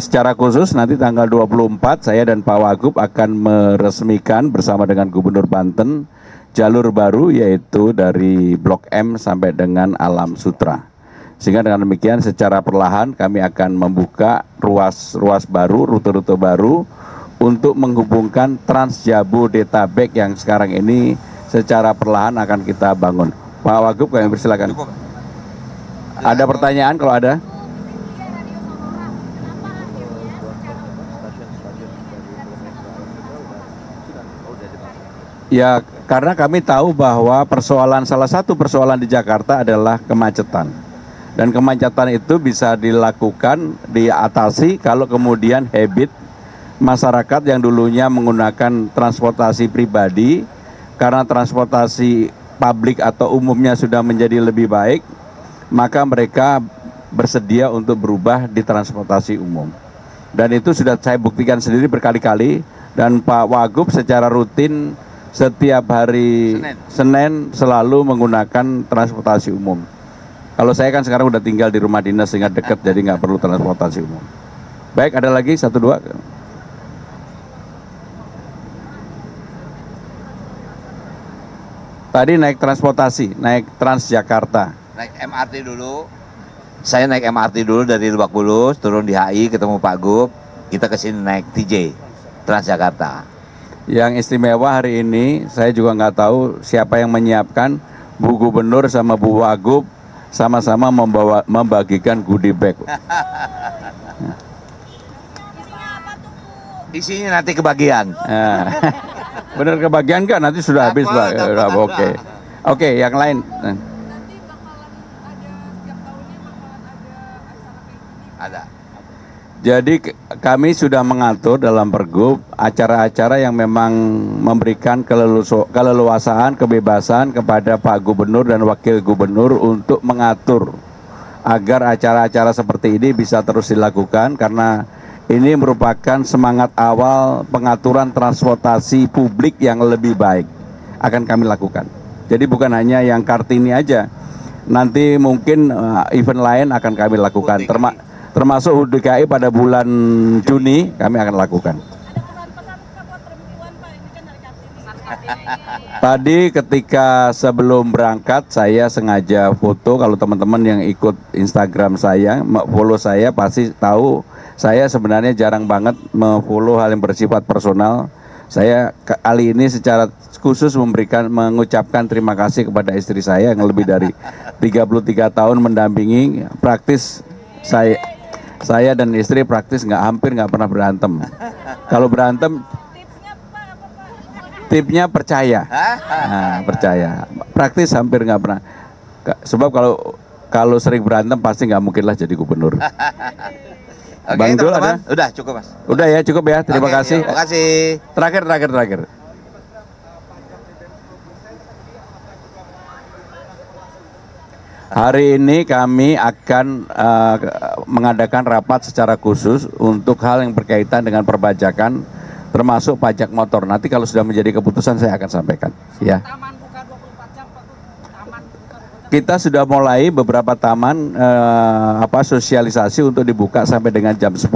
secara khusus nanti tanggal 24 saya dan Pak Wagub akan meresmikan bersama dengan Gubernur Banten jalur baru yaitu dari Blok M sampai dengan Alam Sutra. Sehingga dengan demikian secara perlahan kami akan membuka ruas-ruas baru, rute-rute baru untuk menghubungkan Trans Jabodetabek yang sekarang ini secara perlahan akan kita bangun. Pak Wagub, kami persilakan. Ada pertanyaan kalau ada? Ya, karena kami tahu bahwa salah satu persoalan di Jakarta adalah kemacetan. Dan kemacetan itu bisa dilakukan, diatasi kalau kemudian habit masyarakat yang dulunya menggunakan transportasi pribadi, karena transportasi publik atau umumnya sudah menjadi lebih baik, maka mereka bersedia untuk berubah di transportasi umum. Dan itu sudah saya buktikan sendiri berkali-kali, dan Pak Wagub secara rutin setiap hari Senin selalu menggunakan transportasi umum. Kalau saya kan sekarang udah tinggal di rumah dinas sehingga dekat, jadi nggak perlu transportasi umum. Baik, ada lagi satu dua. Tadi naik transportasi, naik Transjakarta. Naik MRT dulu. Saya naik MRT dulu dari Lebak Bulus, turun di HI, ketemu Pak Gub. Kita kesini naik TJ, Transjakarta. Yang istimewa hari ini, saya juga nggak tahu siapa yang menyiapkan. Bu Gubernur sama Bu Wagub sama-sama membagikan goodie bag. Isinya nanti kebagian. Nah, bener kebagian nggak? Nanti sudah habis, Pak. Oke. Oke, yang lain. Ada. Jadi kami sudah mengatur dalam Pergub acara-acara yang memang memberikan keleluasaan, kebebasan kepada Pak Gubernur dan Wakil Gubernur untuk mengatur agar acara-acara seperti ini bisa terus dilakukan, karena ini merupakan semangat awal pengaturan transportasi publik yang lebih baik akan kami lakukan. Jadi bukan hanya yang Kartini aja, nanti mungkin event lain akan kami lakukan, termasuk HUT DKI pada bulan Juni kami akan lakukan. Tadi ketika sebelum berangkat saya sengaja foto, kalau teman-teman yang ikut Instagram saya, follow saya pasti tahu saya sebenarnya jarang banget memfollow hal yang bersifat personal. Saya kali ini secara khusus mengucapkan terima kasih kepada istri saya yang lebih dari 33 tahun mendampingi. Praktis saya dan istri praktis hampir nggak pernah berantem. Kalau berantem, tipnya percaya. Nah, percaya. Praktis hampir nggak pernah. Sebab kalau sering berantem pasti nggak mungkin lah jadi gubernur. Oke, Bang Dul ada? Udah cukup, Mas. Udah ya, cukup ya. Terima kasih. Terima kasih. Terakhir. Hari ini kami akan mengadakan rapat secara khusus untuk hal yang berkaitan dengan perpajakan, termasuk pajak motor. Nanti kalau sudah menjadi keputusan saya akan sampaikan. Ya. Kita sudah mulai beberapa taman sosialisasi untuk dibuka sampai dengan jam 10.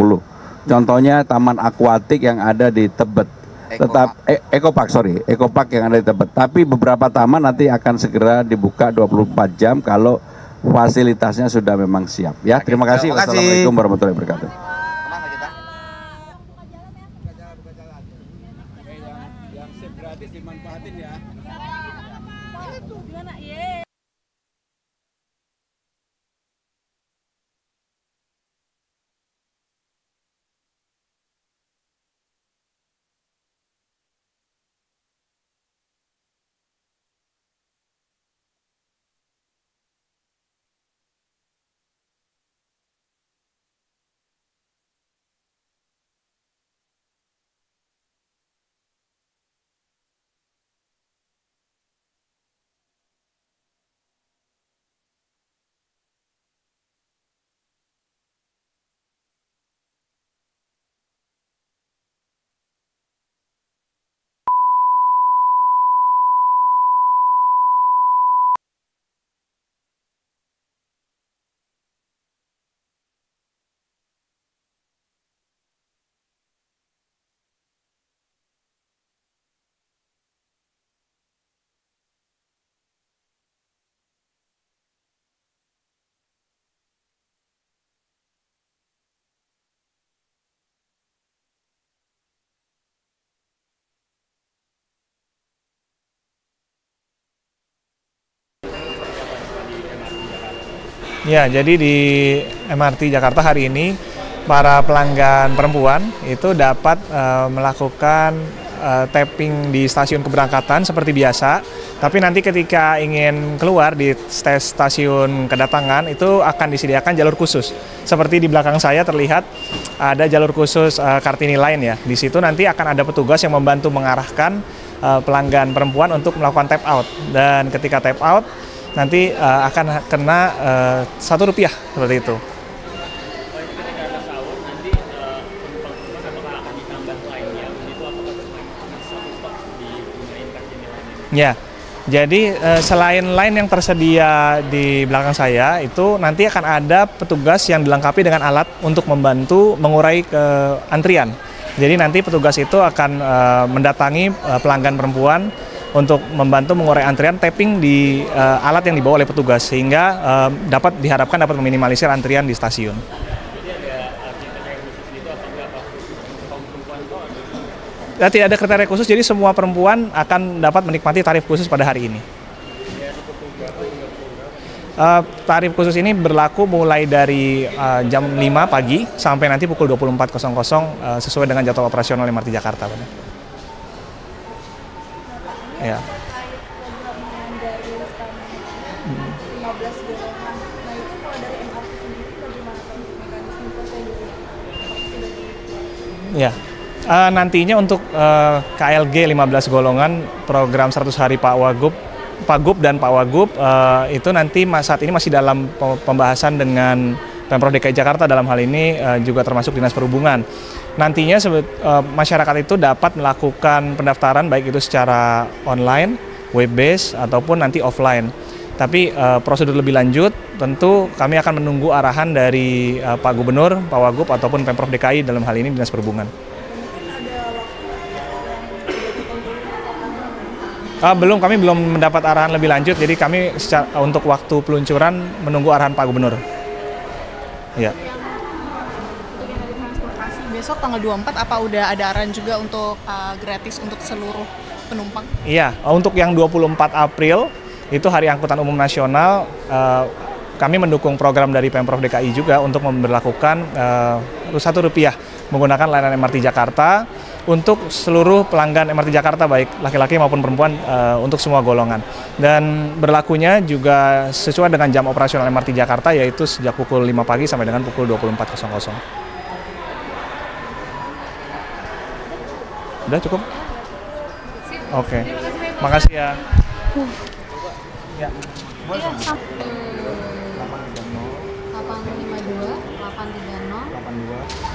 Contohnya taman akuatik yang ada di Tebet. Ekopark yang ada di Tebet. Tapi beberapa taman nanti akan segera dibuka 24 jam kalau fasilitasnya sudah memang siap. Ya, terima kasih. Wassalamualaikum warahmatullahi wabarakatuh. Yang sip gratis dimanfaatin ya. Ya, jadi di MRT Jakarta hari ini para pelanggan perempuan itu dapat melakukan tapping di stasiun keberangkatan seperti biasa. Tapi nanti ketika ingin keluar di stasiun kedatangan itu akan disediakan jalur khusus. Seperti di belakang saya terlihat ada jalur khusus Kartini Line ya. Di situ nanti akan ada petugas yang membantu mengarahkan pelanggan perempuan untuk melakukan tap out. Dan ketika tap out nanti akan kena Rp1 seperti itu. Ya, jadi selain line yang tersedia di belakang saya itu nanti akan ada petugas yang dilengkapi dengan alat untuk membantu mengurai antrian. Jadi nanti petugas itu akan mendatangi pelanggan perempuan untuk membantu mengurai antrian tapping di alat yang dibawa oleh petugas sehingga diharapkan dapat meminimalisir antrian di stasiun. Tidak ada kriteria khusus, jadi semua perempuan akan dapat menikmati tarif khusus pada hari ini. Tarif khusus ini berlaku mulai dari jam 5 pagi sampai nanti pukul 24.00 sesuai dengan jadwal operasional MRT Jakarta. Ya. Ya. Nantinya untuk KLG 15 golongan program 100 hari Pak Gub dan Pak Wagub itu nanti saat ini masih dalam pembahasan dengan Pemprov DKI Jakarta, dalam hal ini juga termasuk Dinas Perhubungan. Nantinya masyarakat itu dapat melakukan pendaftaran baik itu secara online, web based ataupun nanti offline. Tapi prosedur lebih lanjut tentu kami akan menunggu arahan dari Pak Gubernur, Pak Wagub ataupun Pemprov DKI, dalam hal ini Dinas Perhubungan. Belum, kami belum mendapat arahan lebih lanjut, jadi kami untuk waktu peluncuran menunggu arahan Pak Gubernur. Ya. Untuk yang dari transportasi, besok tanggal 24 apa udah ada arahan juga untuk gratis untuk seluruh penumpang? Iya, untuk yang 24 April itu Hari Angkutan Umum Nasional, kami mendukung program dari Pemprov DKI juga untuk memberlakukan Rp1 menggunakan layanan MRT Jakarta untuk seluruh pelanggan MRT Jakarta, baik laki-laki maupun perempuan, untuk semua golongan. Dan berlakunya juga sesuai dengan jam operasional MRT Jakarta, yaitu sejak pukul 5 pagi sampai dengan pukul 24.00. Udah cukup? Oke. Makasih ya. Ya. 852 830 82.